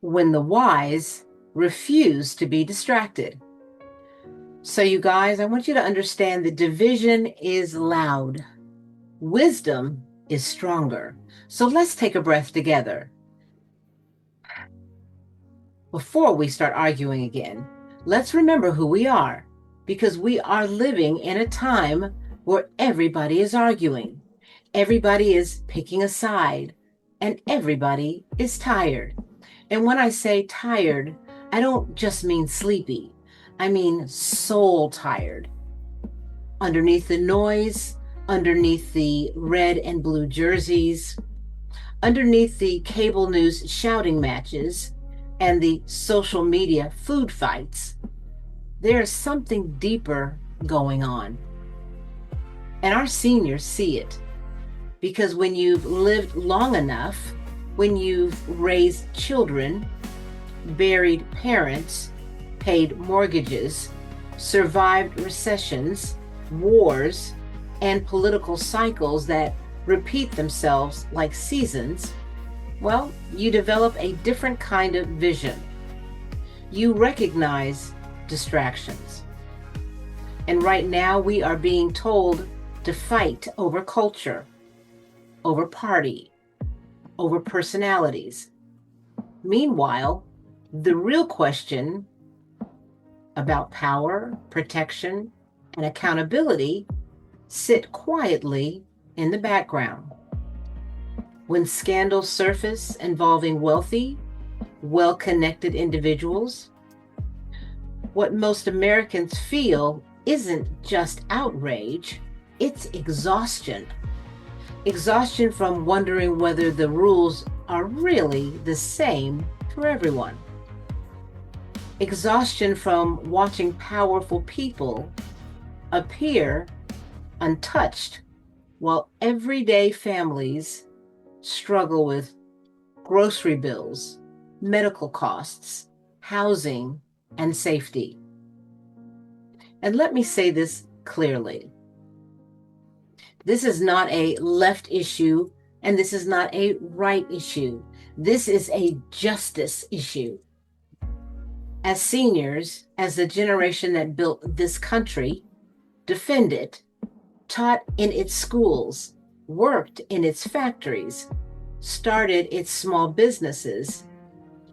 when the wise refuse to be distracted. So, you guys, I want you to understand that division is loud, wisdom is stronger. So, let's take a breath together. Before we start arguing again, let's remember who we are, because we are living in a time where everybody is arguing, everybody is picking a side, and everybody is tired. And when I say tired, I don't just mean sleepy, I mean soul tired. Underneath the noise, underneath the red and blue jerseys, underneath the cable news shouting matches, and the social media food fights, there's something deeper going on. And our seniors see it, because when you've lived long enough, when you've raised children, buried parents, paid mortgages, survived recessions, wars, and political cycles that repeat themselves like seasons, well, you develop a different kind of vision. You recognize distractions. And right now we are being told to fight over culture, over party, over personalities. Meanwhile, the real question about power, protection, and accountability sit quietly in the background. When scandals surface involving wealthy, well-connected individuals, what most Americans feel isn't just outrage, it's exhaustion. Exhaustion from wondering whether the rules are really the same for everyone. Exhaustion from watching powerful people appear untouched while everyday families struggle with grocery bills, medical costs, housing, and safety. And let me say this clearly. This is not a left issue, and this is not a right issue. This is a justice issue. As seniors, as the generation that built this country, defended, taught in its schools, worked in its factories, started its small businesses,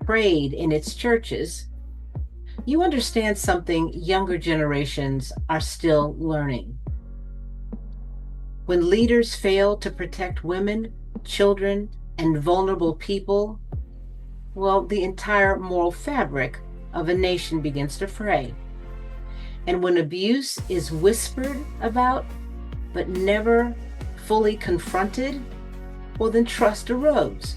prayed in its churches, you understand something younger generations are still learning. When leaders fail to protect women, children, and vulnerable people, well, the entire moral fabric of a nation begins to fray. And when abuse is whispered about, but never fully confronted, well, then trust erodes.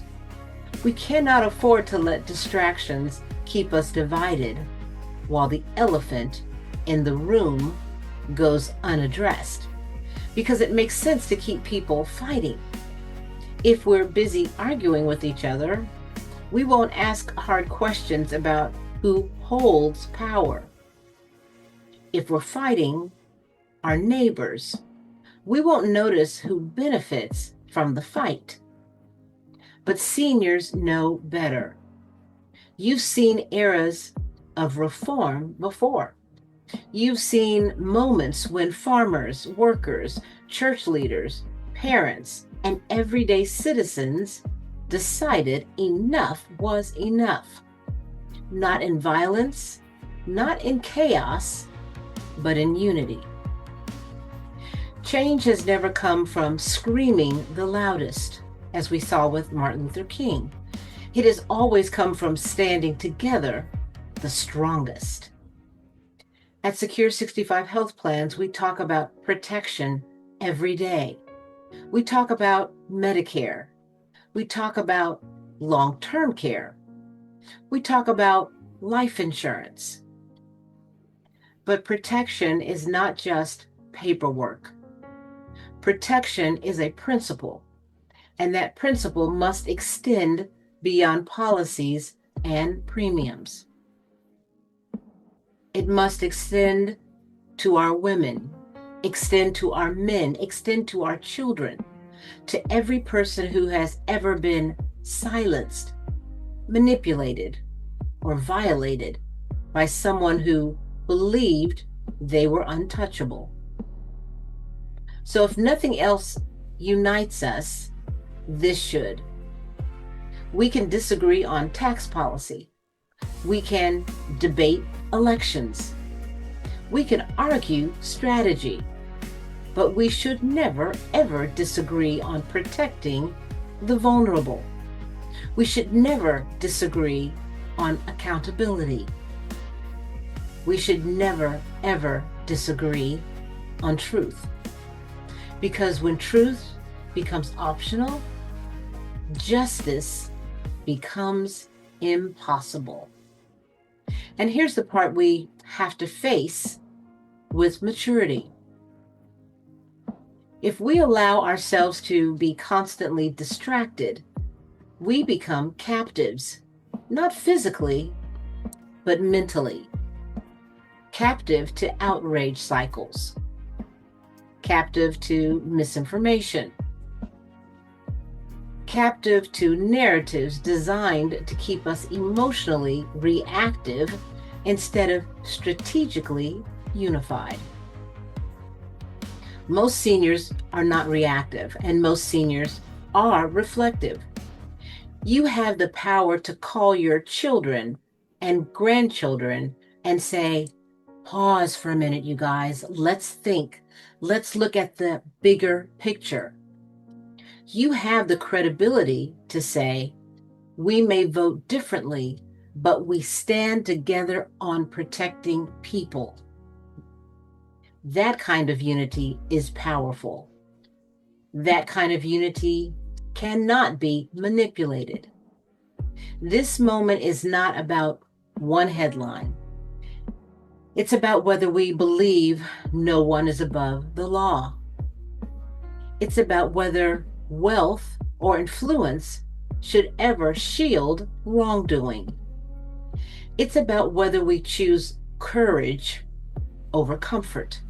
We cannot afford to let distractions keep us divided while the elephant in the room goes unaddressed, because it makes sense to keep people fighting. If we're busy arguing with each other, we won't ask hard questions about who holds power. If we're fighting our neighbors, we won't notice who benefits from the fight. But seniors know better. You've seen eras of reform before. You've seen moments when farmers, workers, church leaders, parents, and everyday citizens decided enough was enough. Not in violence, not in chaos, but in unity. Change has never come from screaming the loudest, as we saw with Martin Luther King. It has always come from standing together, the strongest. At Secure 65 Health Plans, we talk about protection every day. We talk about Medicare. We talk about long-term care. We talk about life insurance. But protection is not just paperwork. Protection is a principle, and that principle must extend beyond policies and premiums. It must extend to our women, extend to our men, extend to our children, to every person who has ever been silenced, manipulated, or violated by someone who believed they were untouchable. So if nothing else unites us, this should. We can disagree on tax policy. We can debate elections. We can argue strategy. But we should never, ever disagree on protecting the vulnerable. We should never disagree on accountability. We should never, ever disagree on truth. Because when truth becomes optional, justice becomes impossible. And here's the part we have to face with maturity. If we allow ourselves to be constantly distracted, we become captives, not physically, but mentally. Captive to outrage cycles, captive to misinformation, captive to narratives designed to keep us emotionally reactive instead of strategically unified. Most seniors are not reactive, and most seniors are reflective. You have the power to call your children and grandchildren and say, pause for a minute, you guys. Let's think. Let's look at the bigger picture. You have the credibility to say, we may vote differently, but we stand together on protecting people. That kind of unity is powerful. That kind of unity cannot be manipulated. This moment is not about one headline. It's about whether we believe no one is above the law. It's about whether wealth or influence should ever shield wrongdoing. It's about whether we choose courage over comfort.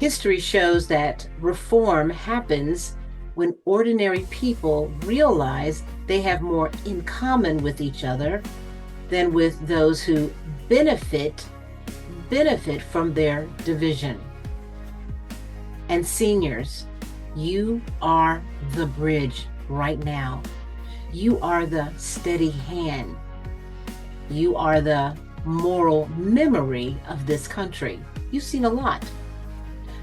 History shows that reform happens when ordinary people realize they have more in common with each other than with those who benefit from their division. And seniors, you are the bridge right now. You are the steady hand. You are the moral memory of this country. You've seen a lot.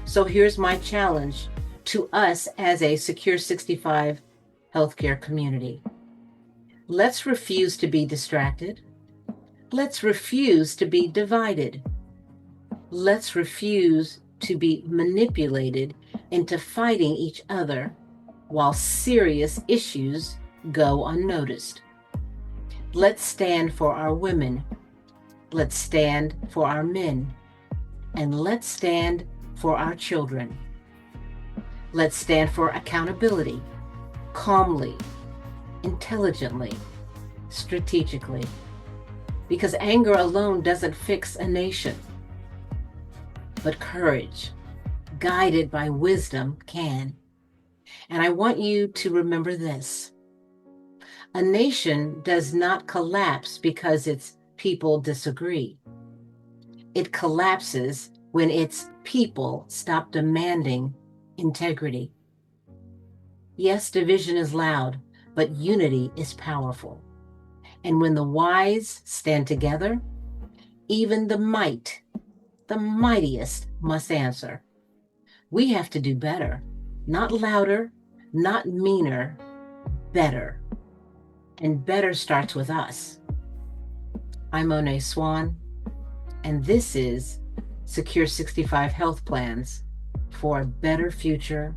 So here's my challenge to us as a Secure 65 healthcare community. Let's refuse to be distracted. Let's refuse to be divided. Let's refuse to be manipulated into fighting each other while serious issues go unnoticed. Let's stand for our women. Let's stand for our men. And let's stand for our children. Let's stand for accountability, calmly, intelligently, strategically. Because anger alone doesn't fix a nation. But courage, guided by wisdom, can. And I want you to remember this. A nation does not collapse because its people disagree. It collapses when its people stop demanding integrity. Yes, division is loud, but unity is powerful. And when the wise stand together, even the mightiest must answer. We have to do better, not louder, not meaner, better. And better starts with us. I'm Monet Swan, and this is Secure 65 Health Plans for a better future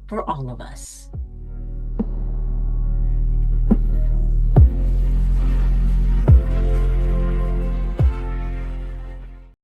for all of us.